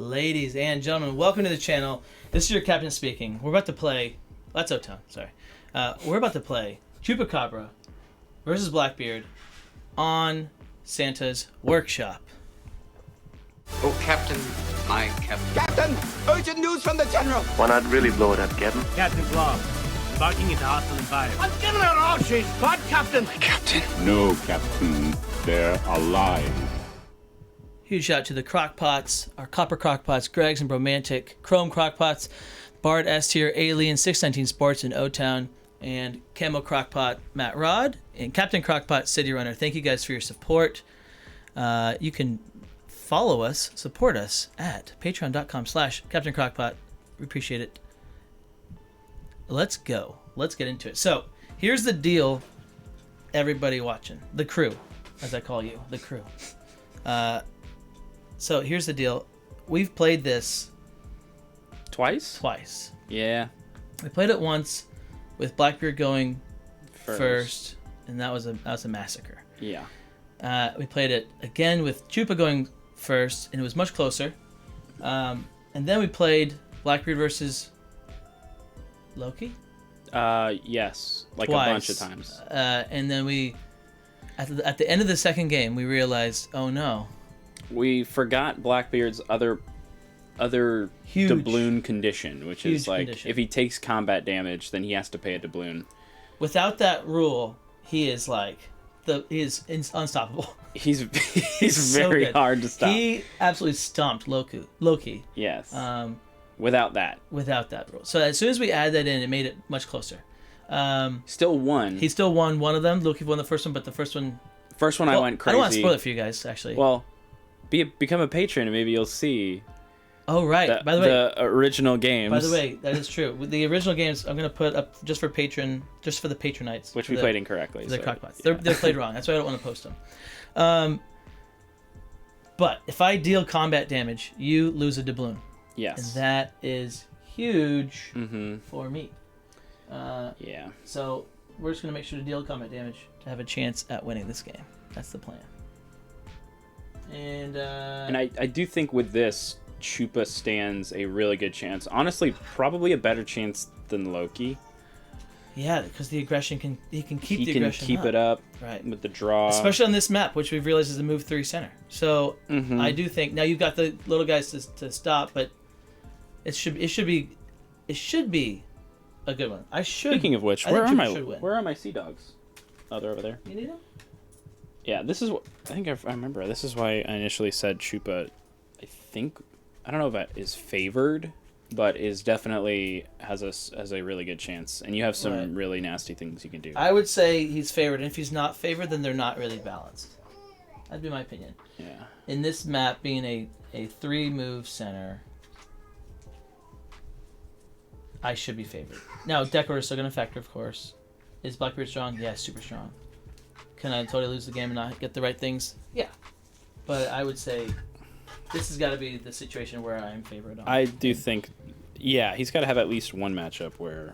Ladies and gentlemen, welcome to the channel. This is your captain speaking. We're about to play... That's O-Town, sorry. We're about to play Chupacabra versus Blackbeard on Santa's workshop. Oh, Captain, my Captain. Captain, urgent news from the General. Why not really blow it up, Captain? Captain's lost. Embarking into hostile environment. I'm giving it all she's got, Captain. Captain. No, Captain. They're alive. Huge shout out to the Crockpots, our copper Crockpots, Greg's and Bromantic, Chrome Crockpots, Bard S Tier, Alien, 619 Sports in O-Town, and Camo Crockpot, Matt Rod, and Captain Crockpot, CityRunner. Thank you guys for your support. You can follow us, support us at patreon.com/Captain Crockpot. We appreciate it. Let's go. Let's get into it. So, here's the deal, everybody watching. The crew, as I call you. The crew. So, here's the deal. We've played this... Twice? Yeah. We played it once with Blackbeard going first, and that was a massacre. Yeah. We played it again with Chupa going first, and it was much closer. And then we played Blackbeard versus Loki. Yes, like Twice. a bunch of times. And then we, at the end of the second game, we realized, oh no, We forgot Blackbeard's other Huge. doubloon condition, which Huge is like condition. if he takes combat damage, then he has to pay a doubloon. without that rule, he is unstoppable. He's so very good. hard to stop. He absolutely stomped Loki. Yes. Without that, Without that rule. So as soon as we add that in, it made it much closer. still won. He still won one of them. Loki won the first one, but the first one... First one I went crazy. I don't want to spoil it for you guys, actually. Well, become a patron and maybe you'll see. Oh, right. By the way, the original games. By the way, that is true. With the original games, I'm going to put up just for the patronites. Which we played incorrectly. The so, Crockpots. yeah. They're played wrong. That's why I don't want to post them. But if I deal combat damage, you lose a doubloon. Yes. And that is huge Mm-hmm. for me. Yeah. So we're just going to make sure to deal combat damage to have a chance at winning this game. That's the plan. And I do think with this, Chupa stands a really good chance. Honestly, probably a better chance than Loki. yeah, because the aggression can keep He the can aggression keep up. it up Right. with the draw. Especially on this map, which we've realized is a move 3 center. So Mhm. I do think now you've got the little guys to stop, but it should be a good one. Speaking of which, I where think are Chupa should win. where are my sea dogs? Oh, they're over there. You need them? Yeah, this is what I think I remember. This is why I initially said Chupa. I don't know if that is favored, but is definitely has a really good chance. And you have some Right. really nasty things you can do. I would say he's favored, and if he's not favored, then they're not really balanced. That'd be my opinion. Yeah. In this map being a 3-move center, I should be favored. Now, Decor is still going to factor, of course. Is Blackbeard strong? Yeah, super strong. Can I totally lose the game and not get the right things? Yeah. But I would say this has got to be the situation where I'm favored on. I do think, yeah, he's got to have at least one matchup where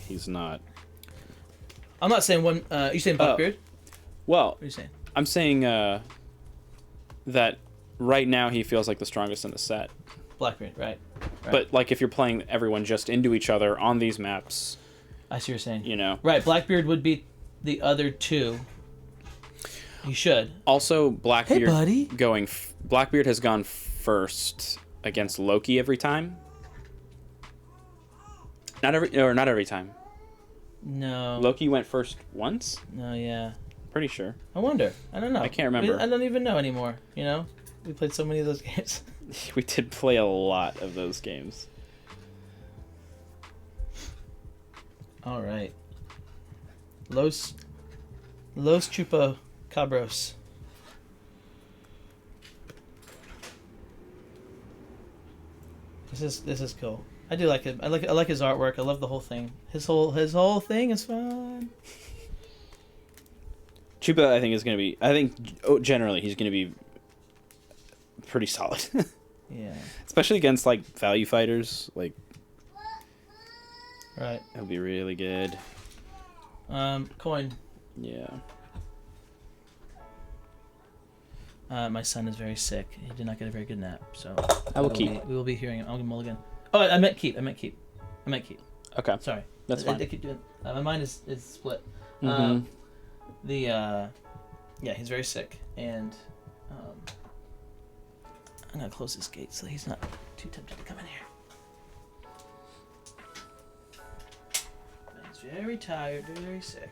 he's not. I'm not saying one... you saying Blackbeard? Well, What are you saying? I'm saying that right now he feels like the strongest in the set. Blackbeard, right. But like if you're playing everyone just into each other on these maps, I see what you're saying. you know. Right, Blackbeard would beat the other two. He should. Also, Blackbeard Hey, buddy. Blackbeard has gone first against Loki every time. Not every time. No. Loki went first once. No, yeah. Pretty sure. I wonder. I don't know. I can't remember. I don't even know anymore, you know? We played so many of those games. We did play a lot of those games. All right. Los Chupacabros. This is cool. I do like it. I like his artwork. I love the whole thing. His whole thing is fun. Chupa, I think, is going to be... generally, he's going to be pretty solid. Yeah. Especially against, like, value fighters. Like, Right. it'll be really good. Coin. Yeah. My son is very sick. He did not get a very good nap, so I will keep. We will be hearing him. I'll mulligan. Oh, I meant keep. Okay. Sorry. That's fine. I keep doing. My mind is split. Mhm. Yeah, he's very sick, and I'm gonna close this gate so he's not too tempted to come in here. But he's very tired, very sick.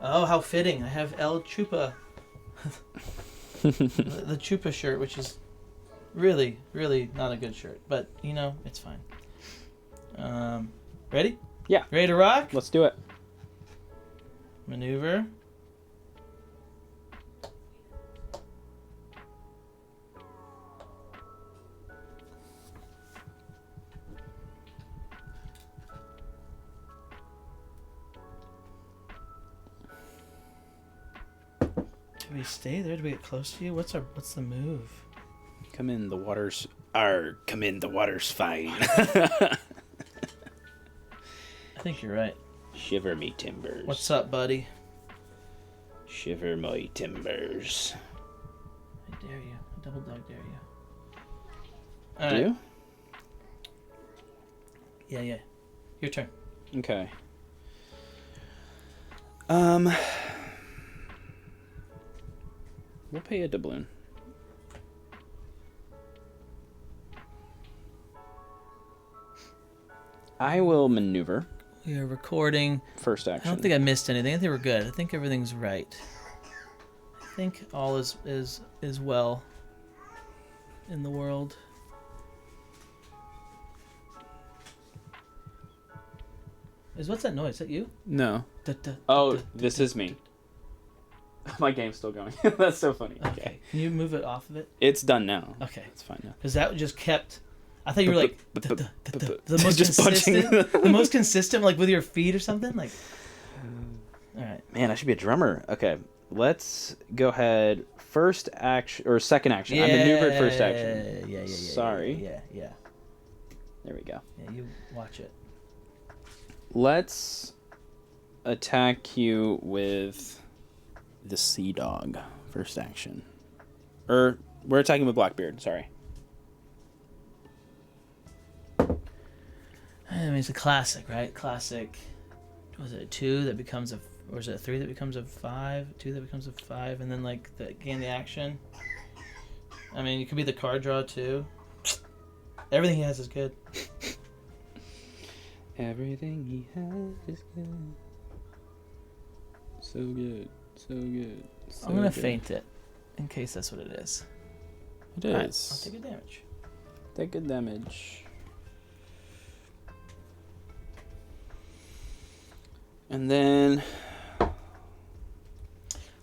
Oh, how fitting! I have El Chupa, the Chupa shirt, which is really, really not a good shirt, but you know it's fine. Ready? Yeah. Ready to rock? Let's do it. Maneuver. Do we stay there? Do we get close to you? What's the move? Come in, the water's fine. I think you're right. Shiver me timbers. What's up, buddy? Shiver my timbers. I dare you. I double dog dare you. Do All right. you? Yeah. Your turn. Okay. We'll pay a doubloon. I will maneuver. We are recording. First I action. don't think I missed anything. I think we're good. I think everything's right. I think all is well in the world. What's that noise? Is that you? No. Da, da, Oh, da, this da. is me. My game's still going. That's so funny. Okay. Can you move it off of it? It's done now. Okay. It's fine now. Because that just kept. I thought you were like the most Just consistent, punching. the most consistent, like with your feet or something. Like, all right. Man, I should be a drummer. Okay, let's go ahead. First action or second action. I maneuvered first action. Yeah. Sorry. Yeah. There we go. Yeah, you watch it. Let's attack you with the Sea Dog. First action. We're attacking with Blackbeard. Sorry. I mean, it's a classic, right? Classic. Was it a 2 that becomes a, or is it a 3 that becomes a 5? 2 that becomes a 5, and then like gain the action. I mean, you could be the card draw too. Everything he has is good. Everything he has is good. So good. So good. So I'm gonna good. feint it, in case that's what it is. It All right, is. I'll take a damage. Take good damage. And then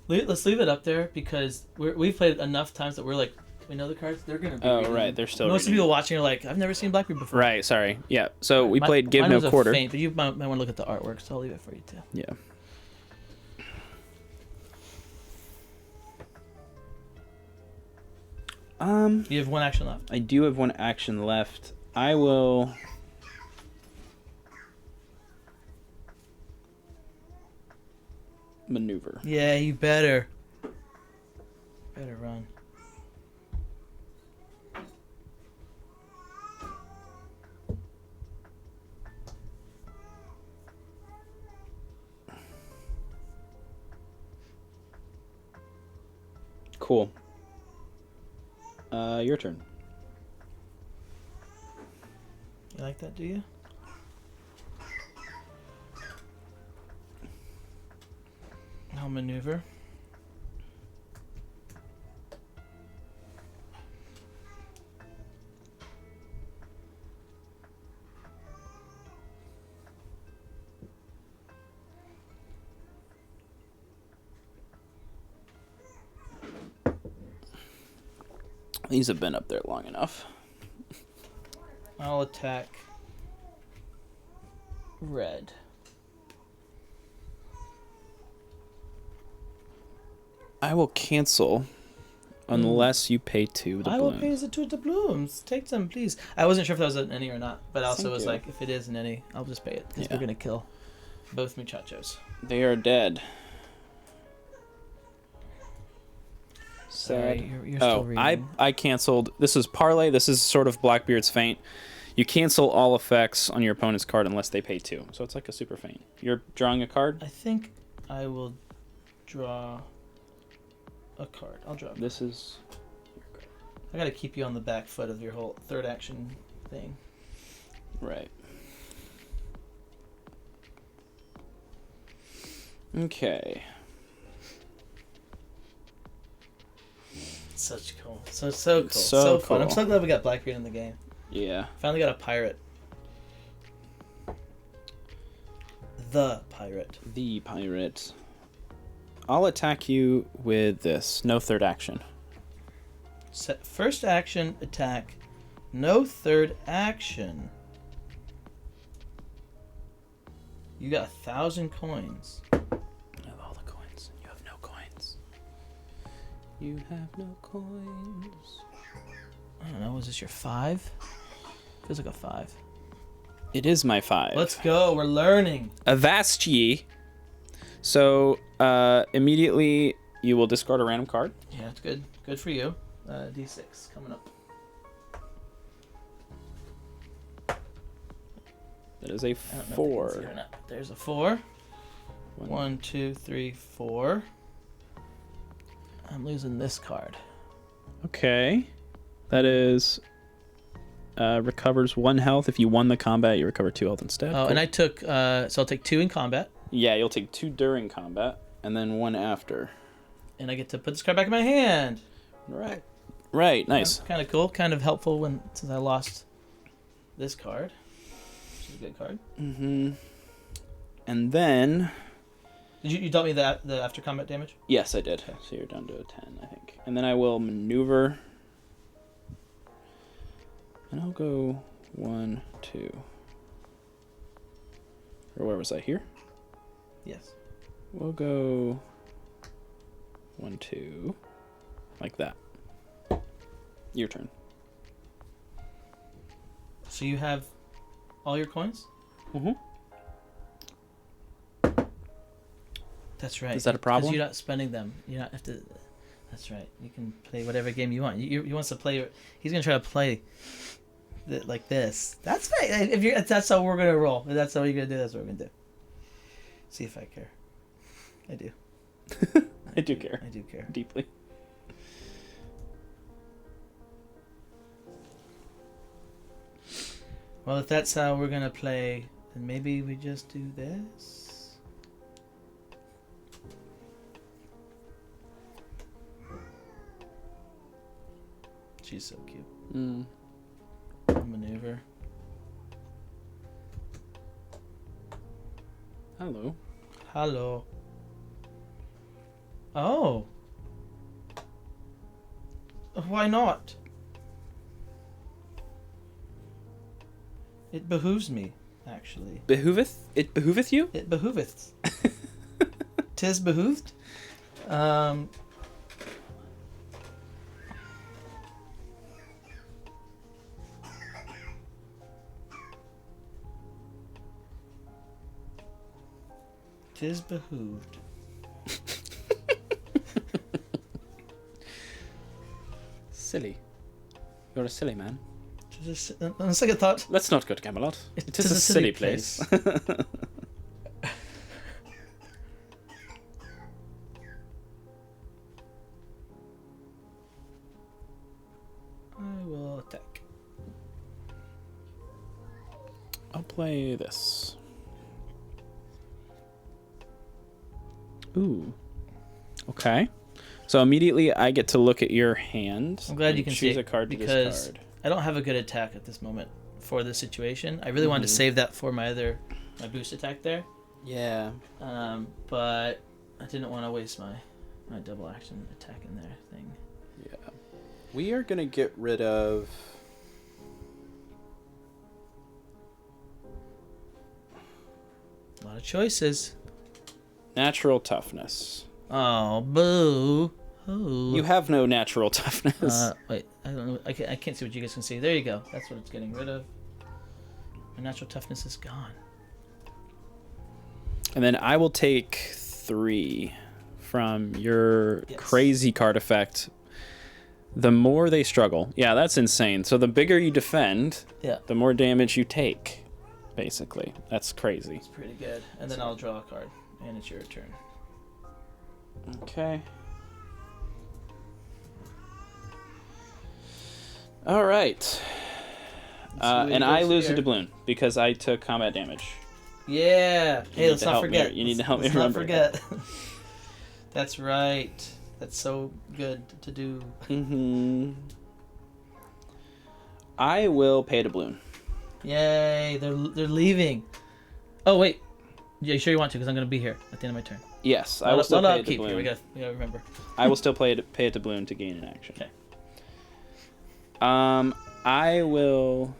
Let's leave it up there because we've played it enough times that we're like, we know the cards. They're gonna be. oh reading right, them. they're still Most of the reading. people watching are like, I've never seen Blackbeard before. Right, sorry. Yeah. So we My- played Give mine No was a Quarter. feint, but you might want to look at the artwork, so I'll leave it for you too. Yeah. You have one action left. I do have one action left. I will maneuver. Yeah, you better. Better run. Cool. Your turn. You like that, do you? I'll maneuver. These have been up there long enough. I'll attack red. I will cancel unless you pay 2 I will pay doubloons. the 2 doubloons. Take them, please. I wasn't sure if that was an any or not, but also Thank was you. like, if it is an any, I'll just pay it because Yeah. we're gonna kill both muchachos. They are dead. Sorry, Sad. you're still reading. I canceled. This is parlay. This is sort of Blackbeard's feint. You cancel all effects on your opponent's card unless they pay 2. So it's like a super feint. You're drawing a card. I think I will draw a card. I'll draw. This is. I gotta keep you on the back foot of your whole third action thing. Right. Okay. Such cool. So cool. So So fun. I'm cool. so glad we got Blackbeard in the game. Yeah. Finally got a pirate. The pirate. The pirate. I'll attack you with this. No third action. Set first action attack. No third action. You got 1,000 coins. I have all the coins. You have no coins. You have no coins. I don't know. Was this your 5? Feels like a 5. It is my 5. Let's go. We're learning. Avast ye. So, immediately you will discard a random card. Yeah, it's good. Good for you. D6 coming up. That is a I don't know if you can see 4. it or not. There's a 4. 1, 2, 3, 4. I'm losing this card. Okay. That is recovers 1 health. If you won the combat, you recover 2 health instead. Oh, Cool. and I took, so I'll take 2 in combat, Yeah, you'll take 2 during combat, and then 1 after. and I get to put this card back in my hand. Right. Right, nice. Kind of cool, kind of helpful since I lost this card, which is a good card. Mm-hmm. And then... Did you dealt me the after combat damage? Yes, I did. So you're down to a 10, I think. And then I will maneuver. And I'll go 1, 2. Or where was I? Here? Yes. We'll go 1, 2. Like that. Your turn. So you have all your coins? Mm-hmm. That's right. Is that a problem? Because you're not spending them. You not have to. That's right. You can play whatever game you want. He wants to play. He's gonna try to play like this. That's right. If that's how we're gonna roll. If that's how you're gonna do. That's what we're gonna do. See if I care. I do. I do care. I do care. Deeply. Well, if that's how we're gonna play, then maybe we just do this. She's so cute. Maneuver. Hello. Hello. Oh. Why not? It behooves me, actually. Behooveth? It behooveth you? It behooveth. 'Tis behooved. Tis behooved. Silly. You're a silly man. On second thought, Let's not go to Camelot. It is Tis a silly place. I will attack. I'll play this. Ooh. Okay. So immediately I get to look at your hand. I'm glad and you can choose see a card to because discard. I don't have a good attack at this moment for this situation. I really wanted to save that for my boost attack there. Yeah. But I didn't want to waste my double action attack in there thing. Yeah. We are gonna get rid of. A lot of choices. Natural toughness. Oh, boo. Ooh. You have no natural toughness. Wait, I don't know. I can't see what you guys can see. There you go. That's what it's getting rid of. My natural toughness is gone. And then I will take 3 from your Yes. crazy card effect. The more they struggle. Yeah, that's insane. So the bigger you defend, Yeah. the more damage you take, basically. That's crazy. It's pretty good. And then I'll draw a card, and it's your turn. Okay. All right. And I lose a doubloon because I took combat damage. Yeah. Hey, let's not forget. You need to help me Let's remember. not forget. That's right. That's so good to do. Mm-hmm. I will pay a doubloon. Yay! They're leaving. Oh wait. Yeah, you sure you want to? Because I'm gonna be here at the end of my turn. Yes, I will still pay a upkeep doubloon. here. We gotta remember. I will still pay a doubloon to gain an action. Okay. I will.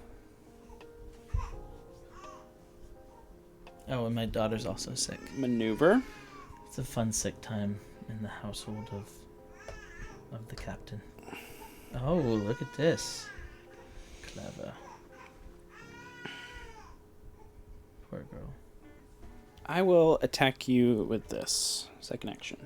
Oh, and my daughter's also sick. Maneuver. It's a fun sick time in the household of the captain. Oh, look at this. Clever. Poor girl. I will attack you with this second action.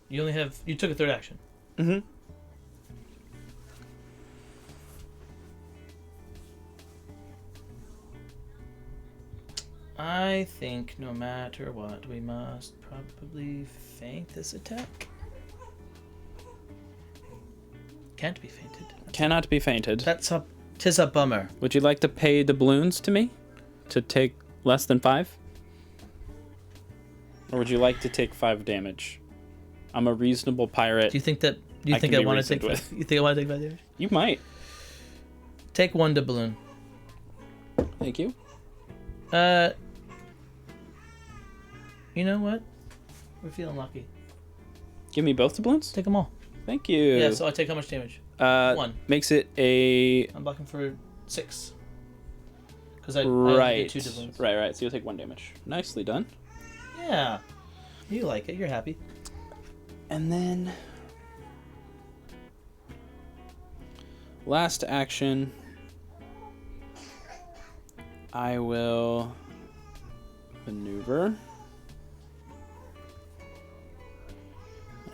You took a third action. Mm-hmm. I think no matter what, we must probably feint this attack. Can't be feinted. Cannot be feinted. Tis a bummer. Would you like to pay doubloons to me to take less than 5? Or would you like to take 5 damage? I'm a reasonable pirate. Do you think that? Do you I think can I be want to reasoned take? with. You think I want to take 5 damage? You might. Take 1 doubloon. Thank you. You know what? We're feeling lucky. Give me both doubloons? Take them all. Thank you. Yeah. So I take how much damage? 1. Makes it a... I'm blocking for 6. Because I Right. did 2 doubloons. Right. So you'll take 1 damage. Nicely done. Yeah. You like it. You're happy. And then... last action... I will... maneuver.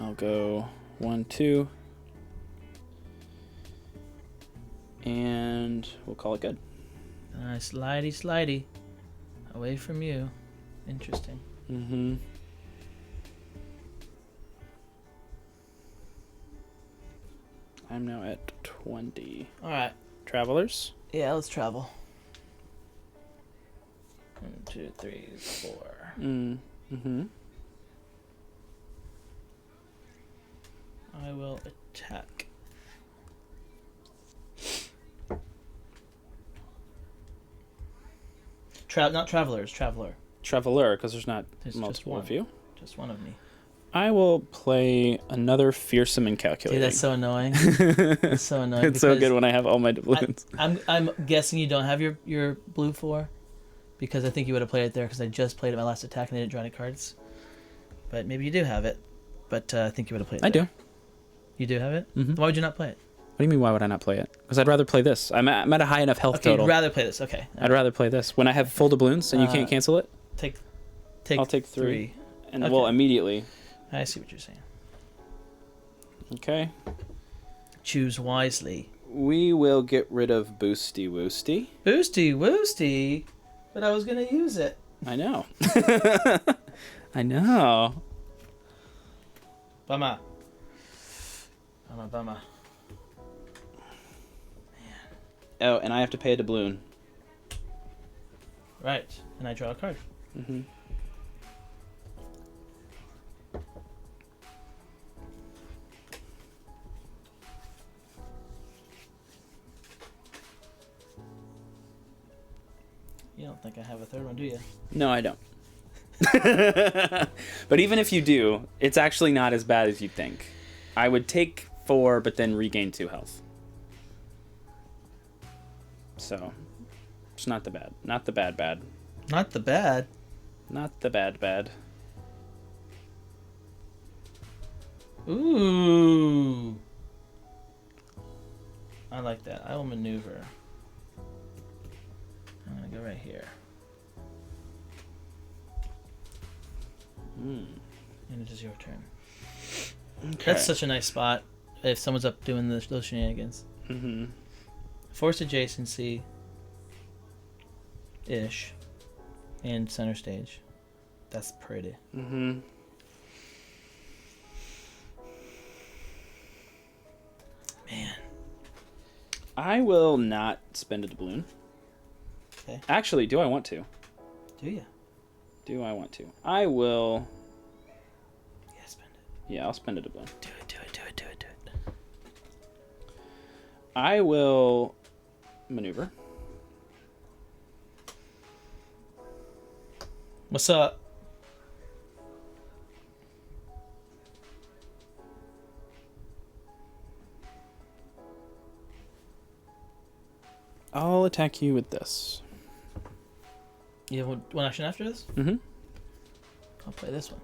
I'll go 1, 2. And we'll call it good. Slidey. Away from you. Interesting. Mm-hmm. I'm now at 20. Alright. Travelers? Yeah, let's travel. 1, 2, 3, 4. Mm-hmm. I will attack. Not travelers, traveler. Traveler, because there's not There's just multiple one. of you. Just one of me. I will play another fearsome and calculating. Dude, that's so annoying. That's so annoying. It's so because good when I have all my doubloons. I'm guessing you don't have your blue 4, because I think you would have played it there, because I just played it my last attack and I didn't draw any cards. But maybe you do have it. But I think you would have played it I there. do. You do have it? Mhm. Why would you not play it? What do you mean, why would I not play it? Because I'd rather play this. I'm at a high enough health Okay, total. you'd rather play this. Okay. I'd rather play this. When I have full doubloons and you can't cancel it, Take I'll take 3. And Okay. well, immediately. I see what you're saying. Okay. Choose wisely. We will get rid of Boosty Woosty. Boosty woosty, but I was gonna use it. I know. I know. Bummer. Oh, and I have to pay a doubloon. Right, and I draw a card. Mm-hmm. You don't think I have a third one, do you? No, I don't. But even if you do, it's actually not as bad as you'd think. I would take 4, but then regain 2 health. So, it's not the bad. Not the bad. Not the bad. Not the bad. Ooh. I like that. I will maneuver. I'm gonna go right here. Hmm. And it is your turn. Okay. That's such a nice spot if someone's up doing those shenanigans. Mm-hmm. Forced adjacency ish and center stage. That's pretty. Mm-hmm. Man. I will not spend a doubloon. Okay. Actually, do I want to? Do you? Do I want to? I will. Yeah, spend it. Yeah, I'll spend a doubloon. Do it, do it, do it, do it, do it. I will maneuver. What's up? I'll attack you with this. You have one action after this? Mm-hmm. I'll play this one.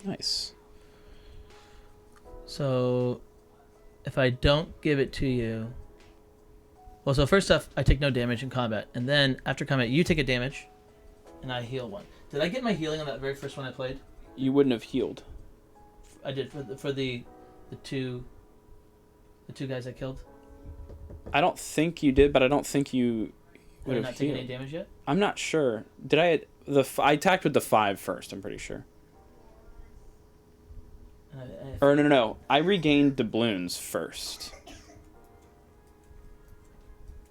Nice. So, if I don't give it to you... Well, so first off, I take no damage in combat. And then, after combat, you take a damage, and I heal one. Did I get my healing on that very first one I played? You wouldn't have healed. I did for the two guys I killed. I don't think you did, but I don't think you would Did I have not take healed. any damage yet? I'm not sure. Did I? I attacked with the 5 first. I'm pretty sure. Or no. I regained doubloons first.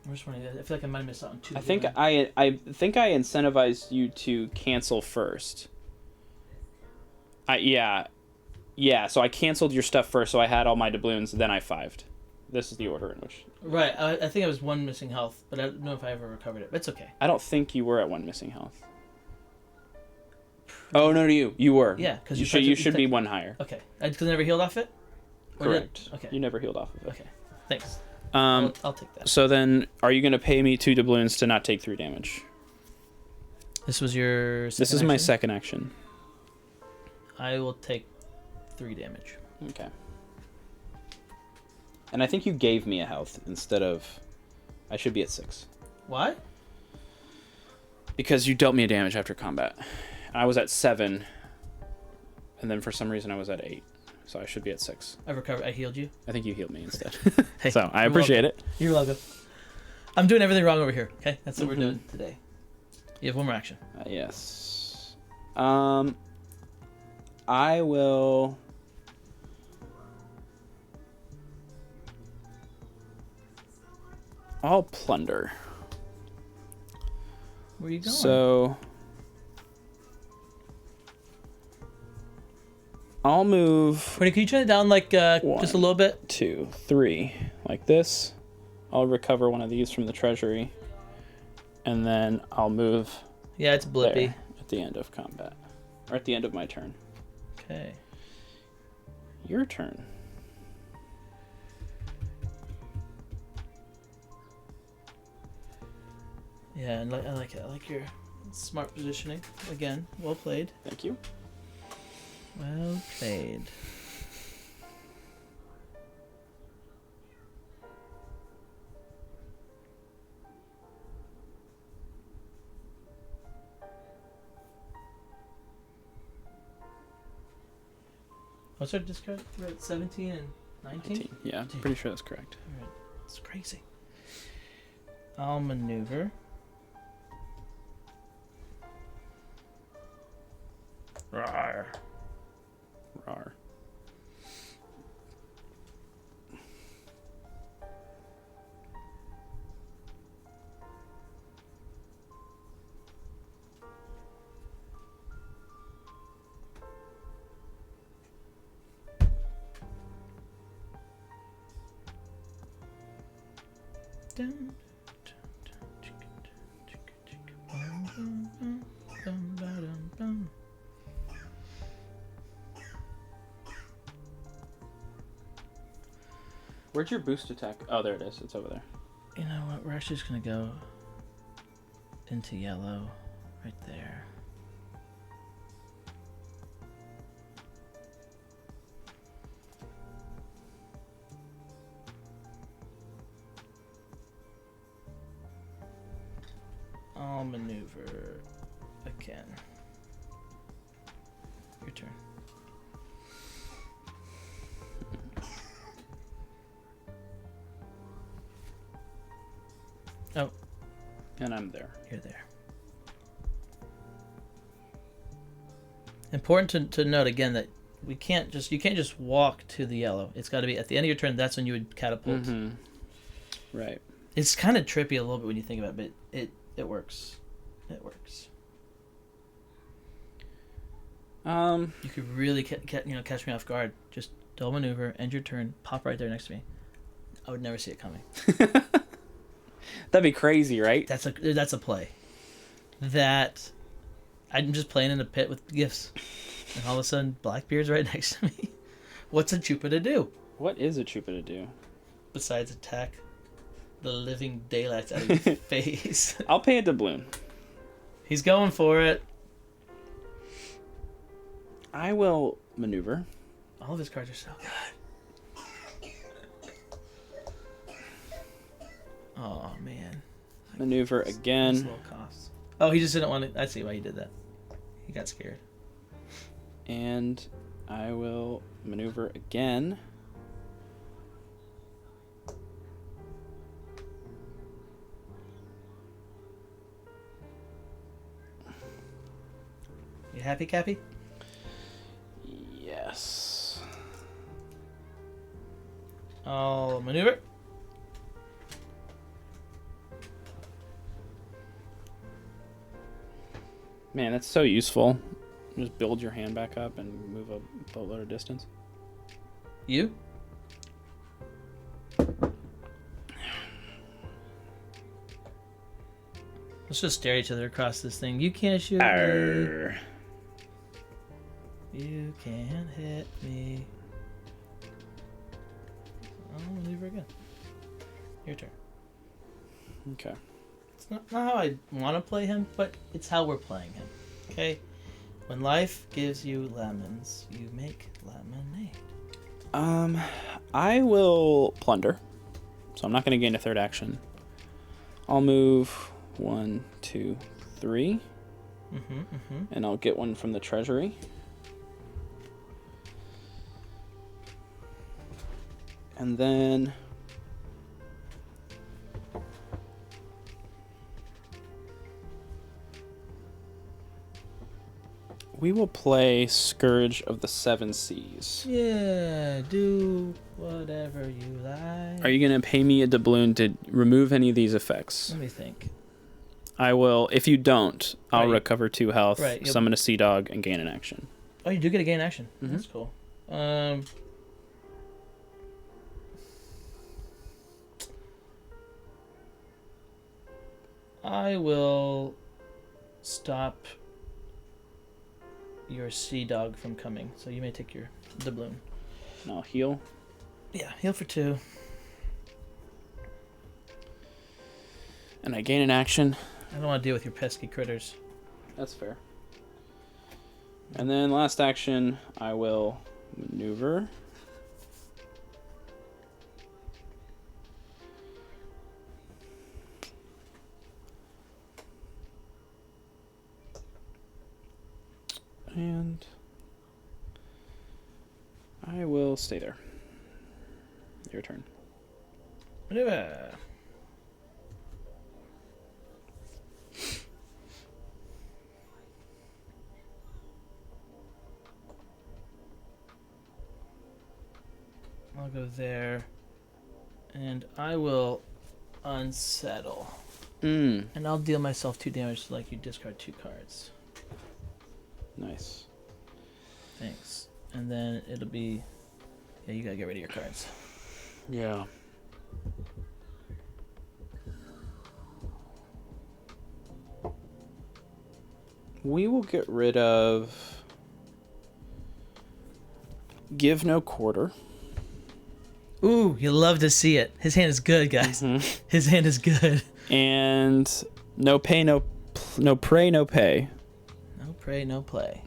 I'm just wondering, I feel like I might have missed out on two. I think healing. I think I incentivized you to cancel first. Yeah. So I canceled your stuff first, so I had all my doubloons. Then I 5'd. This is the order in which. Right, I think I was one missing health, but I don't know if I ever recovered it. But it's okay. I don't think you were at 1 missing health. Oh no, you were. Yeah, because you should be 1 higher. Okay, because I never healed off it. Or Correct. did? Okay. You never healed off of it. Okay. Thanks. I'll take that. So then, are you going to pay me 2 doubloons to not take 3 damage? This was your. This is my second action. I will take 3 damage. Okay. And I think you gave me a health instead of... I should be at 6. Why? Because you dealt me a damage after combat. I was at 7. And then for some reason I was at 8. So I should be at 6. I recovered. I healed you. I think you healed me instead. Hey, so I you're appreciate welcome. it. You're welcome. I'm doing everything wrong over here. Okay, that's what we're doing today. You have one more action. Yes. I will... I'll plunder. Where are you going? So... I'll move... Wait, can you turn it down like just a 1, little bit? 2, 3, like this. I'll recover one of these from the treasury, and then I'll move. Yeah, it's blippy. There at the end of combat, or at the end of my turn. Okay. Your turn. Yeah, and I like it. I like your smart positioning. Again, well played. Thank you. Well played. What's our discard? We're at 17 and 19? Yeah, Dude. pretty sure that's correct. Alright, it's crazy. I'll maneuver. Rawr. Rawr. Dun, Where'd your boost attack? Oh, there it is. It's over there. You know what? We're actually just gonna go into yellow right there. I'll maneuver again. Your turn. Oh, And I'm there. you're there. Important to note again that you can't just walk to the yellow. It's got to be at the end of your turn. That's when you would catapult. Mm-hmm. Right. It's kind of trippy a little bit when you think about it, but it works. It works. You could really catch me off guard. Just double maneuver, end your turn, pop right there next to me. I would never see it coming. That'd be crazy, right? That's a play. That I'm just playing in a pit with gifts, and all of a sudden Blackbeard's right next to me. What's a Chupa to do? What is a Chupa to do? Besides attack the living daylights out of your face. I'll pay a doubloon. He's going for it. I will maneuver. All of his cards are so good. Oh man. Maneuver Those again. little costs. Oh, he just didn't want to. I see why he did that. He got scared. And I will maneuver again. You happy, Cappy? Yes. I'll maneuver. Man, that's so useful. Just build your hand back up and move a boatload of distance. You? Let's just stare at each other across this thing. You can't shoot me. Arr. You can't hit me. I'll maneuver again. Your turn. Okay. It's not how I want to play him, but it's how we're playing him. Okay? When life gives you lemons, you make lemonade. I will plunder. So I'm not going to gain a third action. I'll move 1, 2, 3. And I'll get one from the treasury. And then we will play Scourge of the Seven Seas. Yeah, do whatever you like. Are you going to pay me a doubloon to remove any of these effects? Let me think. I will. If you don't, I'll Right. recover 2 health, Right, yep. summon a sea dog, and gain an action. Oh, you do get a gain action. Mhm. That's cool. I will stop your sea dog from coming, so you may take your doubloon. And I'll heal. Yeah, heal for 2. And I gain an action. I don't want to deal with your pesky critters. That's fair. And then last action, I will maneuver. And I will stay there. Your turn. Maneuver. I'll go there, and I will unsettle, and I'll deal myself 2 damage to like you discard 2 cards. Nice. Thanks. And then it'll be, yeah, you gotta get rid of your cards. Yeah. We will get rid of Give No Quarter. Ooh, you love to see it. His hand is good, guys. His hand is good. And No Pay, No Pray, No Pay. No pray, no play.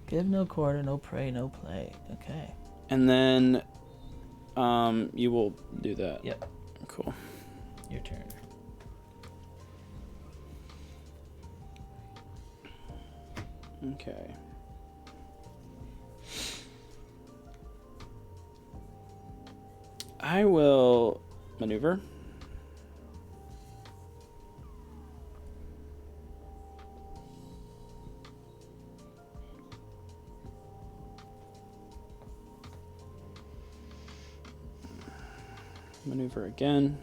Give no quarter, no pray, no play. Okay. And then you will do that. Yep. Cool. Your turn. Okay. I will maneuver. Maneuver again.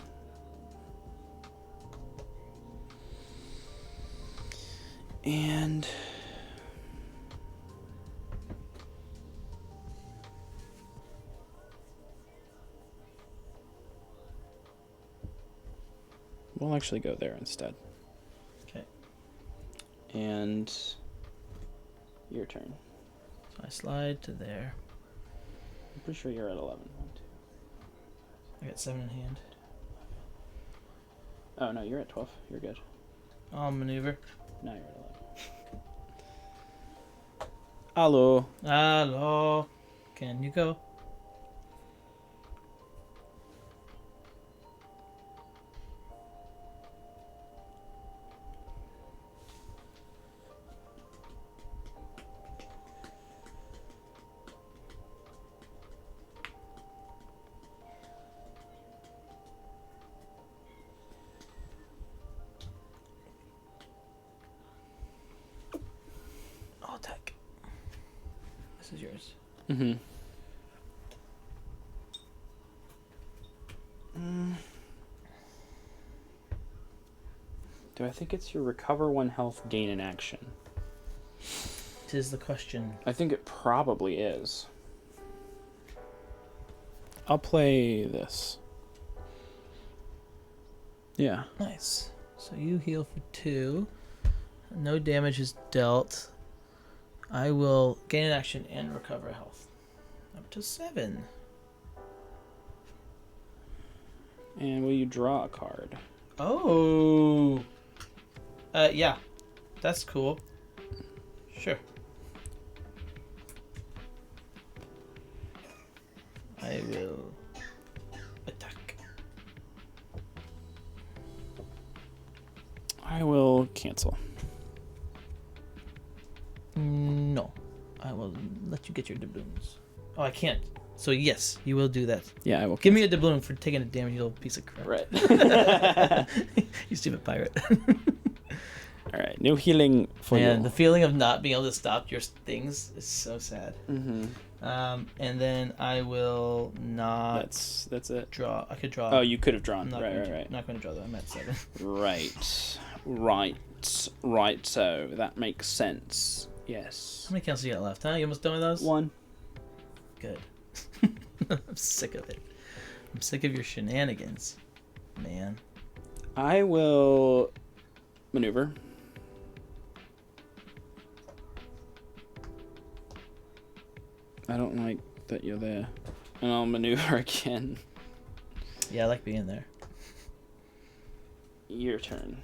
And we'll actually go there instead. Okay. And your turn. So I slide to there. I'm pretty sure you're at 11. I got 7 in hand. Oh, no, you're at 12. You're good. I'll maneuver. Now you're at 11. Hello. Hello. Can you go? I'll attack. This is yours. Mm-hmm. Do I think it's your recover 1 health, gain an action? Tis the question. I think it probably is. I'll play this. Yeah. Nice. So you heal for 2. No damage is dealt. I will gain an action and recover health. Up to 7. And will you draw a card? Oh. Yeah. That's cool. Sure. I will attack. I will cancel. No. I will let you get your doubloons. Oh, I can't. So yes, you will do that. Yeah, I will. Give me a doubloon for taking a damage, you little piece of crap. Right. You stupid pirate. All right. No healing for Man, you. the feeling of not being able to stop your things is so sad. Mm-hmm. And then I will not. That's it. Draw. I could draw. Oh, you could have I'm drawn. not Right, going right, to, right. Not going to draw though. I'm at 7. Right. So that makes sense. Yes. How many counts you got left? Huh? You almost done with those? 1. Good. I'm sick of it. I'm sick of your shenanigans, man. I will maneuver. I don't like that you're there. And I'll maneuver again. Yeah, I like being there. Your turn.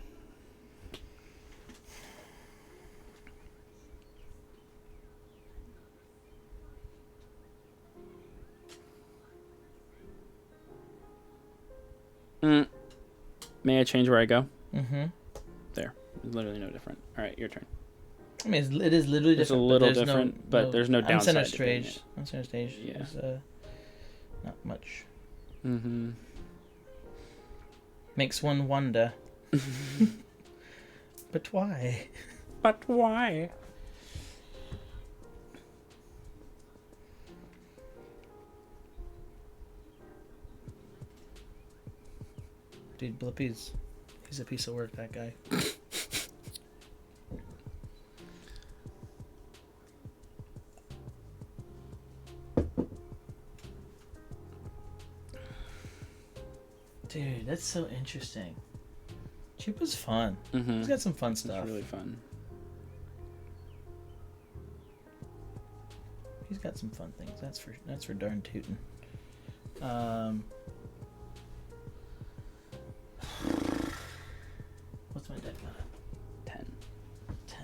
May I change where I go? Mm-hmm. There. It's literally no different. All right, your turn. I mean, it is literally different. It's a little but there's different, but there's no I'm downside center to doing stage. it. I'm center stage. Yeah. There's, not much. Mm-hmm. Makes one wonder. But why? But why? Dude, Blippi's, he's a piece of work, that guy. Dude, that's so interesting. Chupa's fun. Mm-hmm. He's got some fun stuff. It's really fun. He's got some fun things. That's for darn tootin'. What's my deck got? 10. 10.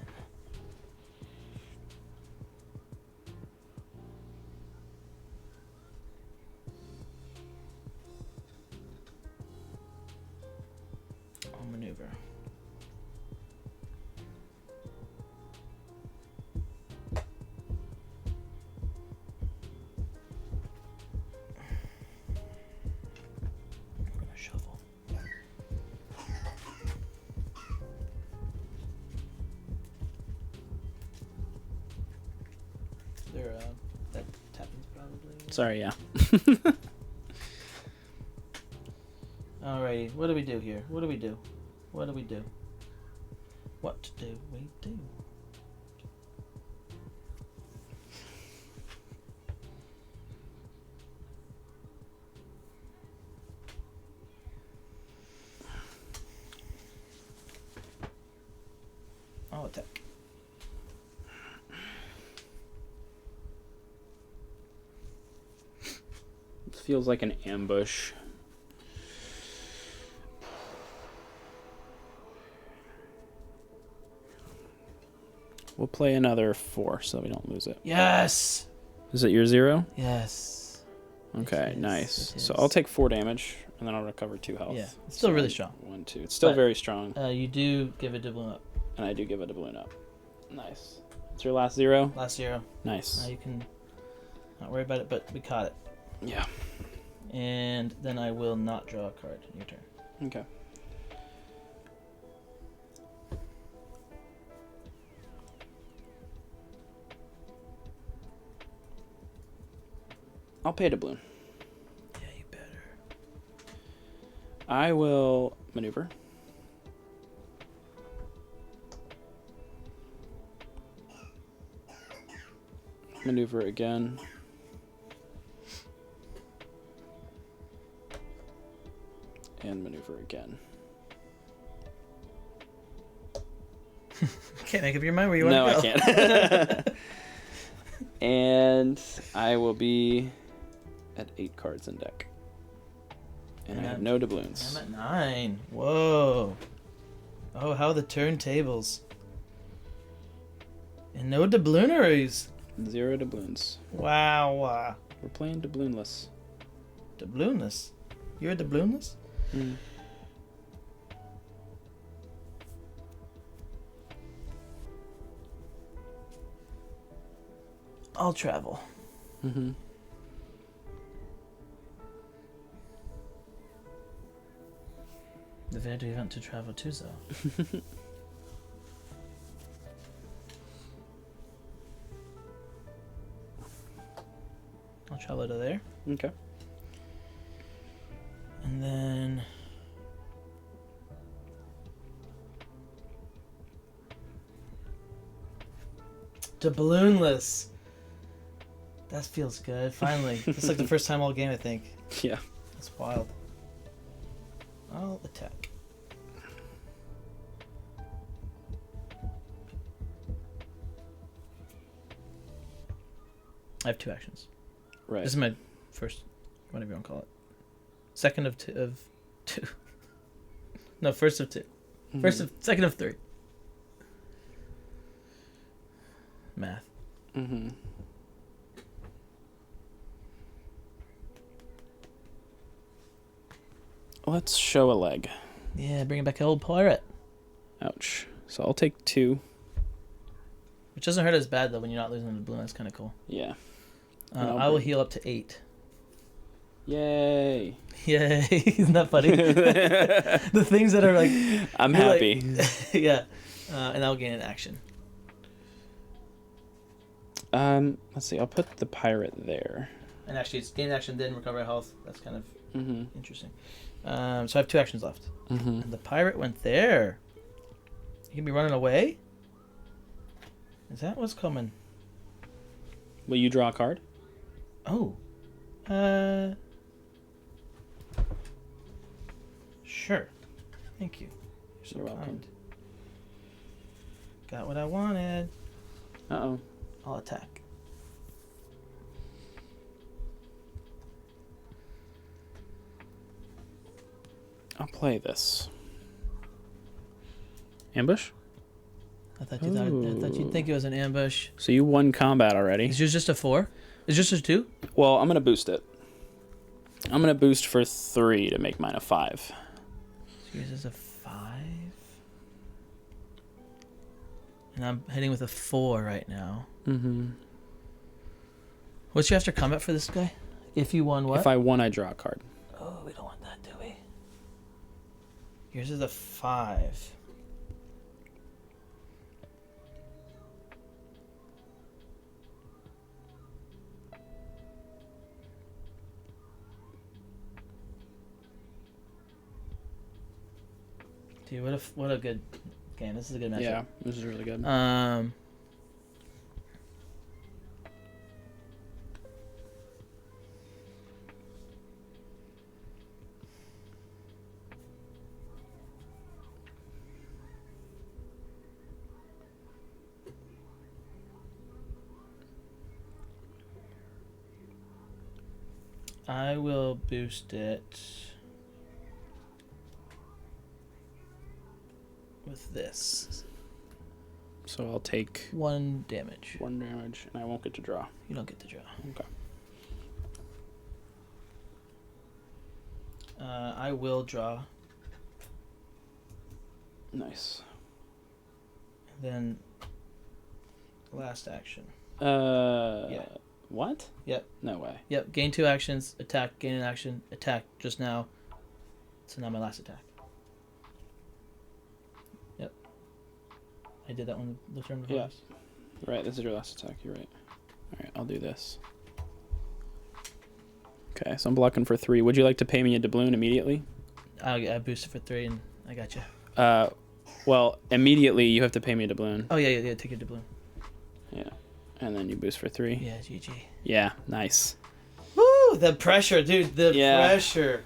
I'll maneuver. Sorry, yeah. Alrighty, what do we do here? What do we do? What do we do? What do we do? I'll attack. This feels like an ambush. We'll play another 4 so we don't lose it. Yes! Is it your 0? Yes. Okay, It is, nice. it So is. I'll take 4 damage, and then I'll recover 2 health. Yeah, it's still So really strong. 1, 2. It's still But- very strong, You do give it doubling up. and I do give it a balloon up. Nice. It's your last 0? Last 0. Nice. Now you can not worry about it, but we caught it. Yeah. And then I will not draw a card. Your turn. Okay. I'll pay to balloon. Yeah, you better. I will maneuver. Maneuver again. And maneuver again. Can't make up your mind where you want No, to go. I can't. And I will be at 8 cards in deck. And I have no doubloons. I'm at 9. Whoa. Oh, how the turntables. And no doublooners. 0 doubloons. Wow. We're playing doubloonless. Doubloonless. You're doubloonless? Mm. I'll travel. Mm-hmm. Where do you want to travel to, though? I'll travel to there. Okay. And then... Doubloonless. That feels good. Finally. It's like the first time all game, I think. Yeah. That's wild. I'll attack. I have 2 actions. Right. This is my first, whatever you want to call it. Second of two. No, first of 2. Second of 3. Math. Mm-hmm. Let's show a leg. Yeah, bringing back the old pirate. Ouch. So I'll take 2. Which doesn't hurt as bad, though, when you're not losing the balloon. That's kind of cool. Yeah. I will heal up to 8. Yay. Yay. Isn't that funny? The things that are like... I'm you're happy. like- yeah. And I'll gain an action. Let's see. I'll put the pirate there. And actually, it's gain action, then recover health. That's kind of Mm-hmm. interesting. So I have 2 actions left. Mm-hmm. And the pirate went there. You can be running away? Is that what's coming? Will you draw a card? Oh. Sure. Thank you. You're so You're welcome. kind. Got what I wanted. Uh-oh. I'll attack. I'll play this. Ambush? I thought you'd think it was an ambush. So you won combat already. Is yours just a 4? Is yours just a 2? Well, I'm going to boost it. I'm going to boost for 3 to make mine a 5. Yours is a 5. And I'm hitting with a 4 right now. Mm-hmm. What's your after combat for this guy? If you won what? If I won, I draw a card. Oh, we don't want that, do we? Yours is a 5. Dude, what a good game. This is a good matchup. Yeah, this is really good. I will boost it with this. So I'll take 1 damage. 1 damage, and I won't get to draw. You don't get to draw. Okay. I will draw. Nice. Then last action. Yeah. What? Yep. No way. Yep. Gain 2 actions. Attack. Gain an action. Attack just now. So now my last attack. Yep. I did that one the turn before. Yeah. Right, this is your last attack. You're right. All right, I'll do this. Okay, so I'm blocking for 3. Would you like to pay me a doubloon immediately? I boosted for 3 and I got you. Well, immediately you have to pay me a doubloon. Oh yeah. Take your doubloon. Yeah. And then you boost for 3. Yeah, GG. Yeah, nice. Woo! The pressure, dude. The Yeah. pressure.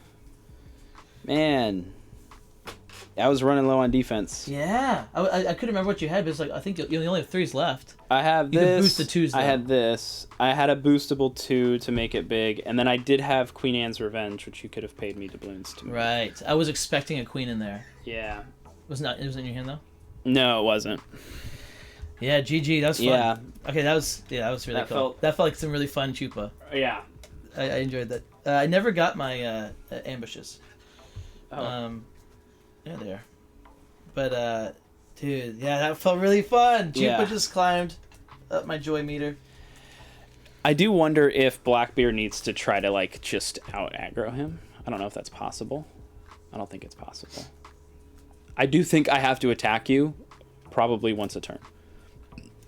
Man. I was running low on defense. Yeah. I couldn't remember what you had, but it's like I think you only have 3s left. I have You this. can boost the 2s though. I had this. I had a boostable 2 to make it big, and then I did have Queen Anne's Revenge, which you could have paid me doubloons to. Right. I was expecting a queen in there. Yeah. It wasn't in your hand though. No, it wasn't. Yeah, GG. That was fun. Yeah. Okay, that was really cool. That felt like some really fun Chupa. Yeah. I enjoyed that. I never got my ambushes. Oh. Yeah, they are. But dude, yeah, that felt really fun. Chupa Yeah. just climbed up my joy meter. I do wonder if Blackbeard needs to try to like just out aggro him. I don't know if that's possible. I don't think it's possible. I do think I have to attack you probably once a turn.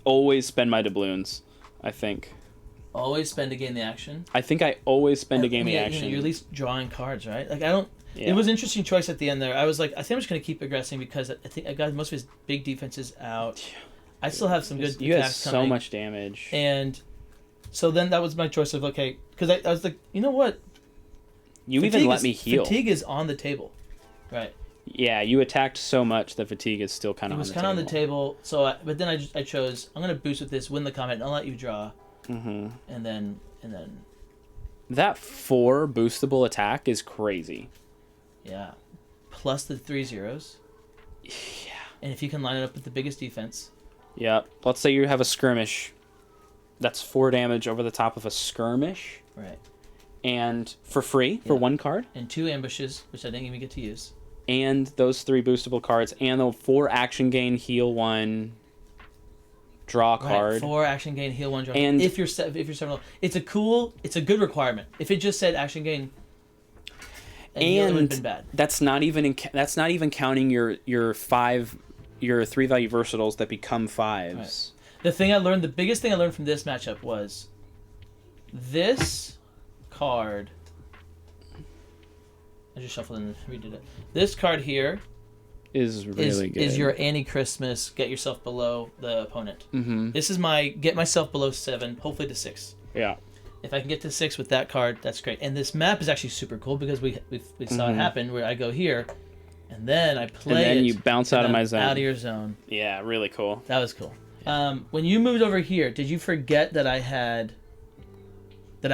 Always spend my doubloons, I think. Always spend to gain the action. I think I always spend a game the action. You're at least drawing cards, right? Like I don't. Yeah. It was an interesting choice at the end there. I was like, I think I'm just gonna keep aggressing because I think I got most of his big defenses out. I still have some good You have attacks so coming. much damage. And so then that was my choice of okay, because I was like, you know what? You Fatigue even let is- me heal. Fatigue is on the table, right? Yeah, you attacked so much that fatigue is still kind It of on was the kind of table. on the table. So, but then I chose I'm gonna boost with this, win the combat, and I'll let you draw. Mm-hmm. And then That 4 boostable attack is crazy. yeah, plus the 3 zeros. Yeah. And if you can line it up with the biggest defense. Yeah. Let's say you have a skirmish. That's 4 damage over the top of a skirmish. Right. And for free, for Yeah. 1 card. And 2 ambushes, which I didn't even get to use. And those 3 boostable cards. And the 4 action gain, heal 1, draw a card. Right, 4 action gain, heal 1, draw. And- if you're 7, it's a good requirement. If it just said action gain, and heal, it would have been bad. That's not even counting your 3 value versatiles that become 5s. Right. The biggest thing I learned from this matchup was this card. I just shuffled and redid it. This card here Is really good. is your anti-Christmas, get yourself below the opponent. Mm-hmm. This is my get myself below 7, hopefully to 6. Yeah. If I can get to 6 with that card, that's great. And this map is actually super cool because we saw it happen where I go here, and then I play And then it, you bounce out of my zone. Out of your zone. Yeah, really cool. That was cool. When you moved over here, did you forget that I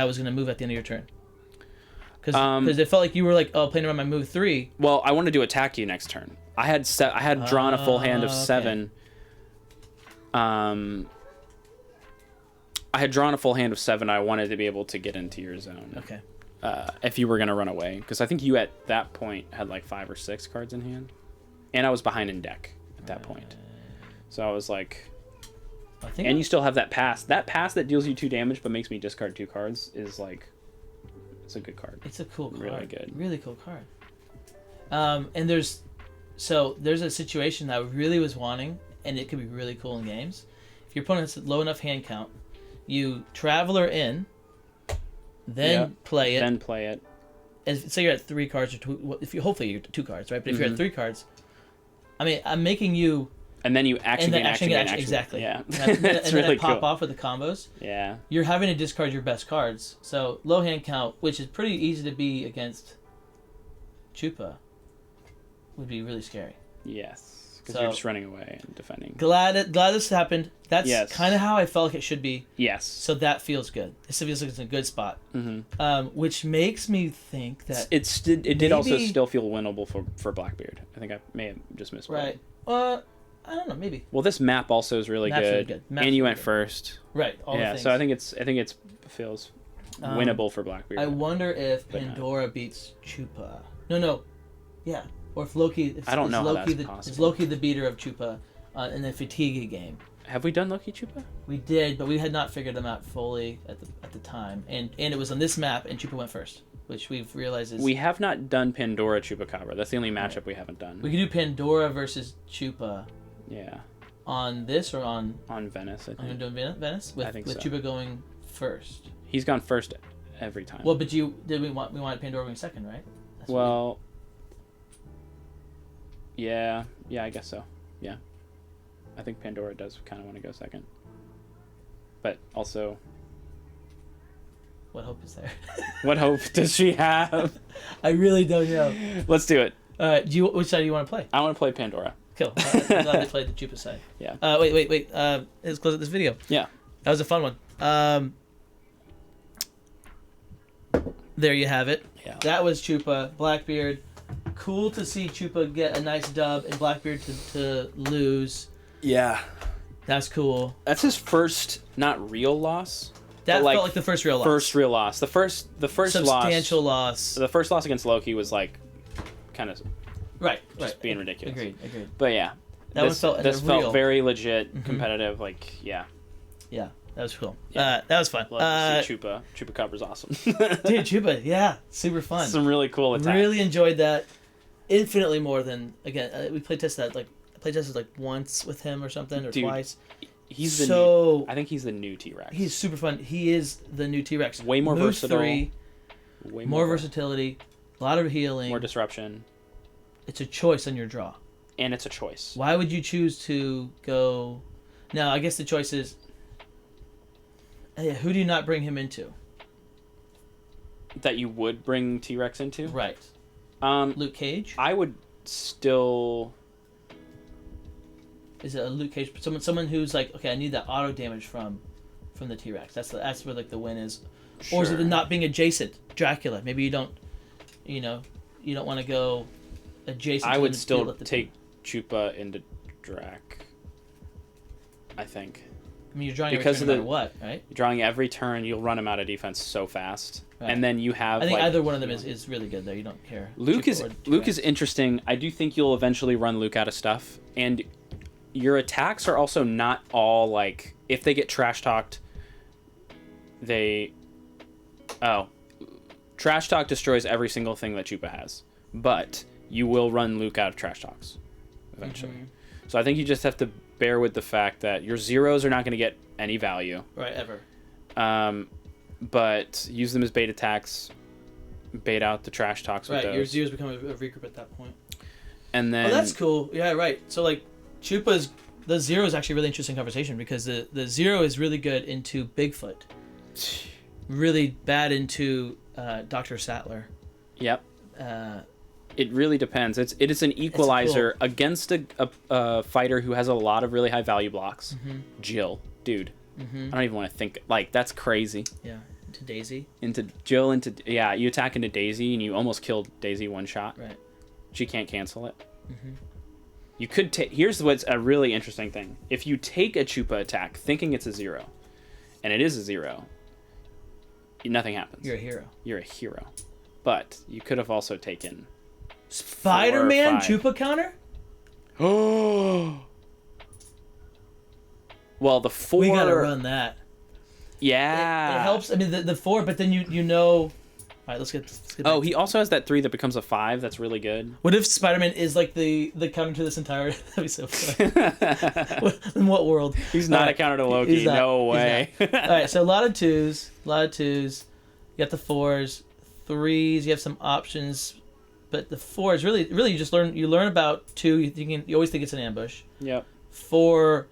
was going to move at the end of your turn? Because it felt like you were like, oh, playing around my move 3. Well, I wanted to attack you next turn. I had drawn a full hand of 7. I had drawn a full hand of 7. I wanted to be able to get into your zone. Okay. If you were going to run away. Because I think you at that point had like 5 or 6 cards in hand. And I was behind in deck at that point. So I was like... And you still have that pass. That pass that deals you 2 damage but makes me discard 2 cards is like... It's a good card. It's a cool card. Really good. Really cool card. And there's a situation that I really was wanting, and it could be really cool in games. If your opponent has a low enough hand count, you Traveler in, then play it. Then play it. Say you're at 3 cards, or 2, hopefully you're 2 cards, right? But if you're at 3 cards, I mean, I'm making you. And then you action gain, exactly. Yeah, and that's then really I pop cool. off with the combos. Yeah. You're having to discard your best cards. So low hand count, which is pretty easy to be against Chupa, would be really scary. Yes, because So- you're just running away and defending. Glad this happened. That's Yes. kind of how I felt like it should be. Yes. So that feels good. This feels like it's in a good spot. Mm-hmm. Which makes me think that It did also maybe- still feel winnable for Blackbeard. I think I may have just missed. right. I don't know. Maybe. Well, this map also is really Map's really good, good. Map's and you really went good. first. Right. All the Yeah, things. so I think it feels winnable for Blackbeard. I wonder if But no. Pandora beats Chupa. No. Yeah. Or if Loki. If, I don't know how Loki that's Is possible. Loki the beater of Chupa in the Fatigue game? Have we done Loki Chupa? We did, but we had not figured them out fully at the time, and it was on this map, and Chupa went first, which we've realized is We have not done Pandora Chupacabra. That's the only matchup we haven't done. we could do Pandora versus Chupa Yeah, on this or on Venice. I I'm think doing Venice with I think with so. Chupa going first. he's gone first every time. Well, but we wanted Pandora going second, right? That's what Well, yeah, I guess so. Yeah, I think Pandora does kind of want to go second, but also, what hope is there? what hope does she have? I really don't know. Let's do it. Which side do you want to play? I want to play Pandora. Cool. I'm glad they played the Chupa side. Yeah. Wait. Let's close out this video. Yeah. That was a fun one. There you have it. Yeah. That was Chupa, Blackbeard. Cool to see Chupa get a nice dub and Blackbeard to lose. Yeah. That's cool. That's his first not real loss. That but, felt like the first real loss. First real loss. The first substantial loss. The first loss against Loki was like kind of Right. just being ridiculous. Agreed. But yeah, That this one felt felt real. very legit, competitive. Like yeah, Yeah, that was cool. Yeah. That was fun. love to see Chupa. Chupacabra's awesome. Dude, Chupa, yeah, super fun. Some really cool attacks. Really enjoyed that. Infinitely more than we playtested like once with him or something or Dude, twice. He's the So- new, I think he's the new T-Rex. He's super fun. He is the new T-Rex. Way more Move versatile. 3, way more versatility, a lot of healing. more disruption, It's a choice on your draw. and it's a choice. Why would you choose to go? Now, I guess the choice is, who do you not bring him into? That you would bring T-Rex into. Right. Luke Cage? I would still. Is it a Luke Cage? Someone who's like, okay, I need that auto damage from the T-Rex. That's where like the win is. Or is it Sure. not being adjacent? Dracula. Maybe you don't want to go adjacent. I to would him and still let the take Chupa into Drac. I think. I mean, you're drawing because every turn of no matter what, right? drawing every turn, you'll run him out of defense so fast, Right. and then you have. I think like, either one of them is really good there. You don't care. Luke Chupa is or Luke T-Rex. is interesting. I do think you'll eventually run Luke out of stuff, and your attacks are also not all like if they get trash talked. Trash talk destroys every single thing that Chupa has, but you will run Luke out of trash talks eventually. Mm-hmm. So I think you just have to bear with the fact that your zeros are not going to get any value. Right, ever. But use them as bait attacks, bait out the trash talks with Right, your those. zeros become a regroup at that point. And then Oh, that's cool. Yeah, right. So like, the zero is actually a really interesting conversation because the zero is really good into Bigfoot, really bad into Dr. Sattler. Yep. Uh, It really depends. It is an equalizer against a fighter who has a lot of really high value blocks. Mm-hmm. Jill, dude. I don't even want to think. Like, that's crazy. yeah, into Daisy. Yeah, you attack into Daisy and you almost killed Daisy one shot. Right. She can't cancel it. You could take. Here's what's a really interesting thing. If you take a Chupa attack thinking it's a 0, and it is a 0, nothing happens. You're a hero. You're a hero. But you could have also taken. Spider-Man 5. Chupa counter? Oh. Well, the 4. We gotta run that. Yeah. It helps. I mean, the 4, but then you know. All right, let's get Oh, back. he also has that 3 that becomes a 5. That's really good. What if Spider-Man is like the counter to this entire? That'd be so funny. In what world? He's not All a right. counter to Loki. He's not. No He's way. not. All right, so a lot of twos. You got the 4s, 3s. You have some options, but the 4 is really you learn about 2. You always think it's an ambush. Yep. 4,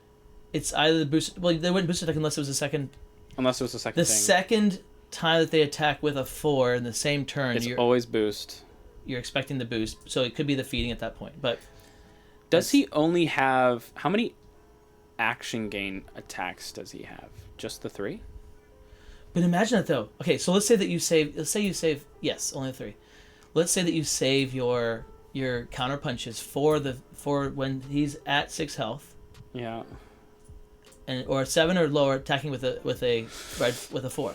it's either the boost. Well, they wouldn't boost attack unless it was the second. Unless it was the second The thing. second time that they attack with a 4 in the same turn, It's always boost. You're expecting the boost, so it could be the feeding at that point. But does he only have how many action gain attacks does he have? Just the 3? But imagine that though. Okay, so let's say that you save. Let's say you save. Yes, only 3. Let's say that you save your counter punches for when he's at 6 health. Yeah. And or 7 or lower, attacking with a 4.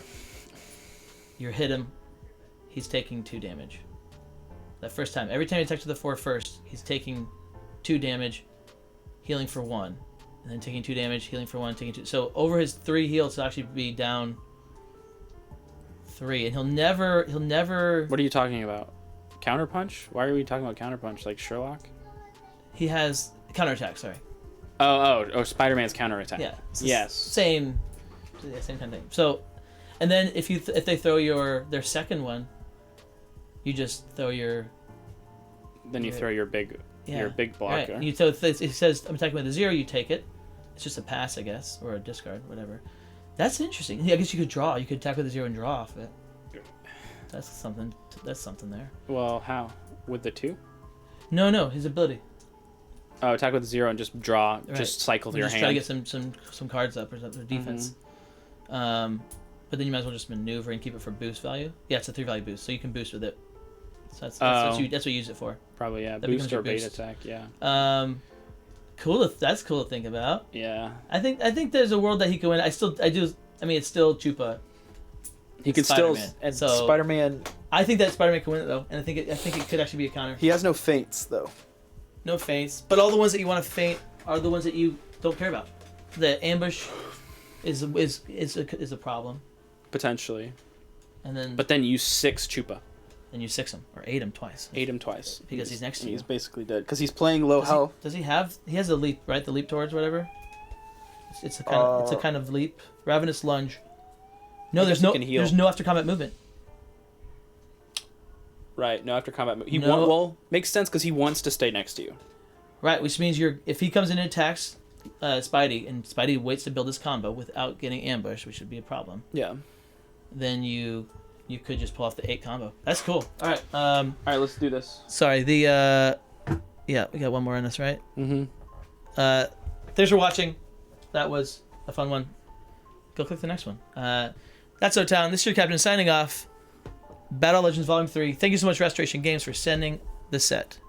You hit him. He's taking 2 damage. That first time, every time he attacks with a 4 first, he's taking 2 damage, healing for 1, and then taking 2 damage, healing for 1, taking 2. So over his 3 heals, he'll actually be down 3, and he'll never. What are you talking about? Counterpunch? Why are we talking about counterpunch? Like Sherlock? He has counterattack. Sorry. Oh! Spider-Man's counterattack. Yeah. Yes. Same kind of thing. So, and then if they throw their second one, you just throw your. Then you throw your big blocker. Right. You throw. It says I'm attacking with a 0. You take it. It's just a pass, I guess, or a discard, whatever. That's interesting. Yeah, I guess you could draw. You could attack with a 0 and draw off it. That's something there. Well, how? With the 2? No, his ability. Oh, attack with 0 and just draw, Right. just cycle through your hand. Try to get some cards up or something, or defense. But then you might as well just maneuver and keep it for boost value. Yeah, it's a 3 value boost, so you can boost with it. So that's what you use it for. Probably, yeah. That Boost becomes or your bait boost. attack, yeah. Cool. That's cool to think about. Yeah. I think there's a world that he could win. I mean, it's still Chupa. He could Spider-Man. still... And So- Spider-Man, I think that Spider-Man can win it though, and I think it could actually be a counter. he has no feints though. No feints, but all the ones that you want to feint are the ones that you don't care about. The ambush is a problem, Potentially. and then But then you 6 Chupa. you 6 him or 8 him twice 8 him twice. because he's next to you. He's basically dead because he's playing low health. Does he have? He has a leap, right? The leap towards whatever. It's a kind of leap. Ravenous lunge. No, guess he can heal. there's no after combat movement. Right, no after combat. Makes sense because he wants to stay next to you. Right, which means if he comes in and attacks Spidey, and Spidey waits to build his combo without getting ambushed, which would be a problem, Yeah. then you could just pull off the 8 combo. That's cool. All right. All right, let's do this. Sorry. We got one more on this, right? Mm-hmm. Thanks for watching. That was a fun one. Go click the next one. That's O-Town. This is your captain signing off. Battle Legends Volume 3. Thank you so much, Restoration Games, for sending the set.